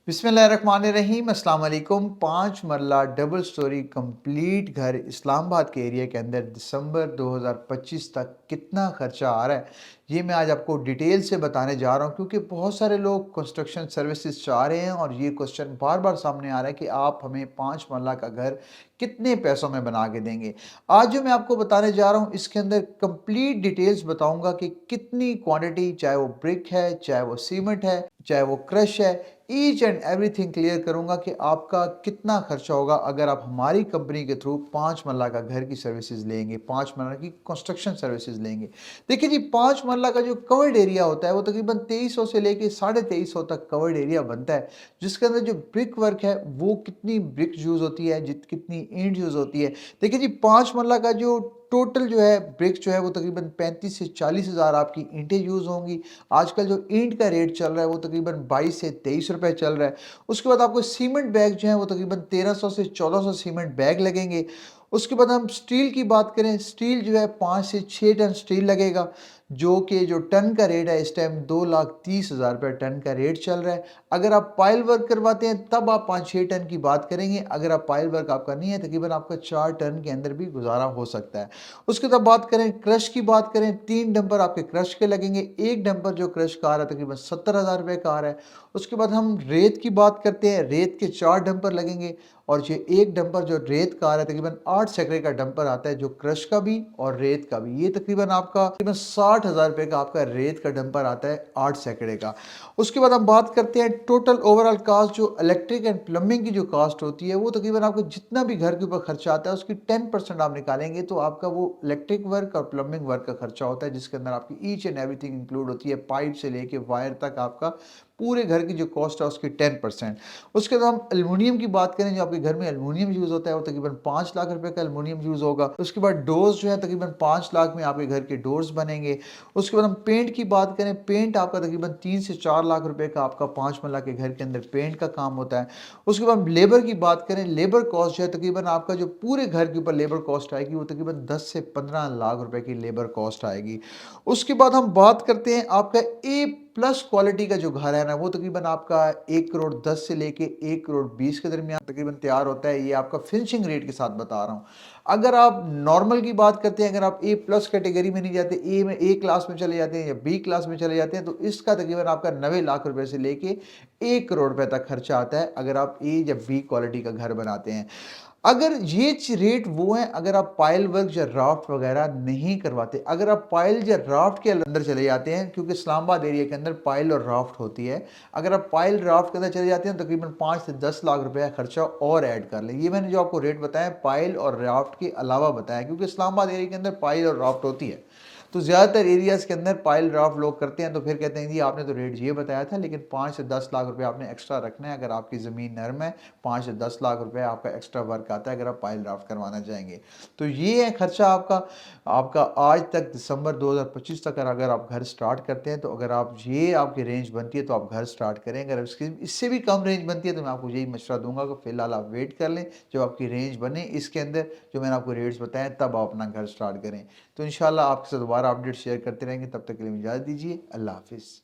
बिस्मिल्लाहिर्रहमानिर्रहीम अस्सलाम वालेकुम। 5 मरला डबल स्टोरी कंप्लीट घर इस्लामाबाद के एरिया के अंदर दिसंबर 2025 तक कितना खर्चा आ रहा है, ये मैं आज आपको डिटेल से बताने जा रहा हूँ, क्योंकि बहुत सारे लोग कंस्ट्रक्शन सर्विसेज चाह रहे हैं और ये क्वेश्चन बार बार सामने आ रहा है कि आप हमें 5 मरला का घर कितने पैसों में बना के देंगे। आज जो मैं आपको बताने जा रहा हूँ इसके अंदर कंप्लीट डिटेल्स बताऊंगा कि कितनी क्वांटिटी, चाहे वो ब्रिक है, चाहे वो सीमेंट है, चाहे वो क्रश है, ईच एंड एवरीथिंग क्लियर करूंगा कि आपका कितना खर्चा होगा अगर आप हमारी कंपनी के थ्रू 5 मरला का घर की सर्विसेज लेंगे, 5 मरला की कंस्ट्रक्शन सर्विसेज लेंगे। देखिए जी, 5 मरला का जो कवर्ड एरिया होता है वो तकरीबन 2300 से लेके 2350 तक कवर्ड एरिया बनता है, जिसके अंदर जो ब्रिक वर्क है वो कितनी ब्रिक यूज होती है, कितनी ईंट यूज होती है। देखिए जी, 5 मरला का जो टोटल जो है ब्रिक्स जो है वो तकरीबन 35 से 40 हज़ार आपकी ईंटें यूज़ होंगी। आजकल जो ईंट का रेट चल रहा है वो तकरीबन 22 से 23 रुपए चल रहा है। उसके बाद आपको सीमेंट बैग जो है वो तकरीबन 1300 से 1400 सीमेंट बैग लगेंगे। उसके बाद हम स्टील की बात करें, स्टील जो है 5 से 6 टन स्टील लगेगा, जो टन का रेट है इस टाइम 2,30,000 रुपये टन का रेट चल रहा है। अगर आप पाइल वर्क करवाते हैं तब आप 5-6 टन की बात करेंगे। अगर आप पाइल वर्क आपका नहीं है, तकरीबन आपका 4 टन के अंदर भी गुजारा हो सकता है। उसके बाद बात करें क्रश की, बात करें 3 डंपर आपके क्रश के लगेंगे। एक डंपर जो क्रश का आ रहा है तकरीबन 70,000 रुपये का आ रहा है। उसके बाद हम रेत की बात करते हैं, रेत के 4 डंपर लगेंगे और ये एक डंपर जो रेत का आ रहा है तकरीबन 8 सैकड़े का डंपर आता है, जो क्रश का भी और रेत का भी। ये तकरीबन आपका तकरीबन 60,000 रुपये का आपका रेत का डंपर आता है 8 सैकड़े का। उसके बाद हम बात करते हैं टोटल ओवरऑल कास्ट, जो इलेक्ट्रिक एंड प्लम्बिंग की जो कास्ट होती है वो तकरीबन आपको जितना भी घर के ऊपर खर्चा आता है उसकी 10% आप निकालेंगे तो आपका वो इलेक्ट्रिक वर्क और प्लम्बिंग वर्क का खर्चा होता है, जिसके अंदर आपकी ईच एंड एवरीथिंग इंक्लूड होती है, पाइप से लेके वायर तक आपका पूरे घर की जो कॉस्ट है उसकी 10%। उसके बाद हम एल्युमिनियम की बात करें, जो आपके घर में एल्युमिनियम यूज होता है वो तकरीबन 5 लाख रुपए का एल्युमिनियम यूज होगा। उसके बाद डोर्स जो है तकरीबन 5 लाख में आपके घर के डोर्स बनेंगे। उसके बाद हम पेंट की बात करें, पेंट आपका तकरीबन 3 से 4 लाख रुपए का आपका 5 मरला के घर के अंदर पेंट का काम होता है। उसके बाद हम लेबर की बात करें, लेबर कॉस्ट जो है तकरीबन आपका जो पूरे घर के ऊपर लेबर कॉस्ट आएगी वो तकरीबन 10 से 15 लाख रुपए की लेबर कॉस्ट आएगी। उसके बाद हम बात करते हैं आपका ए प्लस क्वालिटी का जो घर है ना, वो तकरीबन आपका 1 करोड़ 10 से लेके 1 करोड़ 20 के दरमियान तकरीबन तैयार होता है। ये आपका फिनिशिंग रेट के साथ बता रहा हूँ। अगर आप नॉर्मल की बात करते हैं, अगर आप ए प्लस कैटेगरी में नहीं जाते, ए क्लास में चले जाते हैं या बी क्लास में चले जाते हैं, तो इसका तकरीबन आपका 90 लाख रुपए से लेके 1 करोड़ रुपए तक खर्चा आता है अगर आप ए या बी क्वालिटी का घर बनाते हैं। अगर ये रेट वो है अगर आप पाइल वर्क या राफ्ट वगैरह नहीं करवाते, अगर आप पाइल या राफ्ट के अंदर चले जाते हैं, क्योंकि इस्लामाबाद एरिया के अंदर पाइल और राफ्ट होती है, अगर आप पाइल राफ्ट के अंदर चले जाते हैं तो तकरीबन 5 से 10 लाख रुपए का खर्चा और ऐड कर लें। ये मैंने जो आपको रेट बताया पाइल और राफ्ट के अलावा बताया, क्योंकि इस्लामाबाद एरिया के अंदर पाइल और राफ्ट होती है, तो ज़्यादातर एरियाज़ के अंदर पाइल राफ्ट लोग करते हैं, तो फिर कहते हैं जी आपने तो रेट ये बताया था, लेकिन 5 से 10 लाख रुपए आपने एक्स्ट्रा रखना है। अगर आपकी ज़मीन नरम है, 5 से 10 लाख रुपए आपका एक्स्ट्रा वर्क आता है अगर आप पाइल राफ्ट करवाना चाहेंगे। तो ये है खर्चा आपका। आपका आज तक दिसंबर 2025 तक अगर आप घर स्टार्ट करते हैं, तो अगर आप ये आपकी रेंज बनती है तो आप घर स्टार्ट करें। अगर इससे भी कम रेंज बनती है तो मैं आपको यही मशवरा दूंगा कि फ़िलहाल आप वेट कर लें, जब आपकी रेंज बने इसके अंदर जो मैंने आपको रेट्स बताए तब आप अपना घर स्टार्ट करें। तो इंशाल्लाह आपके साथ दोबारा अपडेट शेयर करते रहेंगे। तब तक के लिए इजाज़त दीजिए। अल्लाह हाफिज़।